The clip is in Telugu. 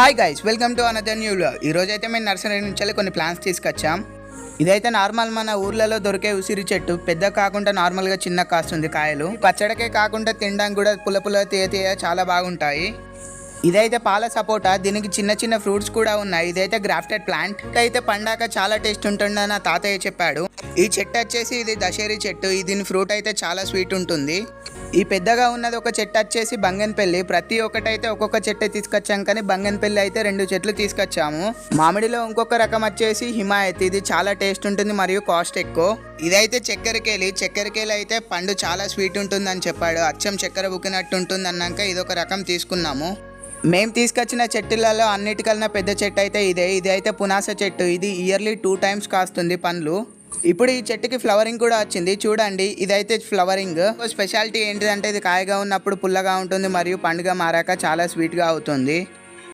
Hi guys, welcome to another new vlog. ఈరోజు అయితే మేము నర్సరీ నుంచి కొన్ని ప్లాంట్స్ తీసుకొచ్చాం. ఇదైతే నార్మల్ మన ఊర్లలో దొరికే ఉసిరి చెట్టు. పెద్ద కాకుండా నార్మల్గా చిన్న కాస్తుంది కాయలు. పచ్చడికే కాకుండా తినడానికి కూడా పుల్ల పుల్ల తీయ చాలా బాగుంటాయి. ఇదైతే పాల సపోటా. దీనికి చిన్న చిన్న ఫ్రూట్స్ కూడా ఉన్నాయి. ఇదైతే గ్రాఫ్టెడ్ ప్లాంట్. అయితే పండాక చాలా టేస్ట్ ఉంటుందని నా తాతయ్య చెప్పాడు. ఈ చెట్టు వచ్చేసి ఇది దశేరి చెట్టు. దీని ఫ్రూట్ అయితే చాలా స్వీట్ ఉంటుంది. ఈ పెద్దగా ఉన్నది ఒక చెట్టు వచ్చేసి బంగన్పల్లి. ప్రతి ఒక్కటైతే ఒక్కొక్క చెట్టు తీసుకొచ్చాం, కానీ బంగన్పల్లి అయితే 2 చెట్లు తీసుకొచ్చాము. మామిడిలో ఇంకొక రకం వచ్చేసి హిమాయత్. ఇది చాలా టేస్ట్ ఉంటుంది మరియు కాస్ట్ ఎక్కువ. ఇదైతే చక్కెరకేళి అయితే పండు చాలా స్వీట్ ఉంటుందని చెప్పాడు. అచ్చం చక్కెర బుక్కినట్టు ఉంటుంది అన్నాక ఇదొక రకం తీసుకున్నాము. మేము తీసుకొచ్చిన చెట్టులలో అన్నిటికన్నా పెద్ద చెట్టు అయితే ఇది అయితే పునాస చెట్టు. ఇది ఇయర్లీ 2 times కాస్తుంది పండ్లు. ఇప్పుడు ఈ చెట్టుకి ఫ్లవరింగ్ కూడా వచ్చింది చూడండి. ఇదైతే ఫ్లవరింగ్. స్పెషాలిటీ ఏంటిదంటే ఇది కాయగా ఉన్నప్పుడు పుల్లగా ఉంటుంది మరియు పండుగ మారాక చాలా స్వీట్గా అవుతుంది.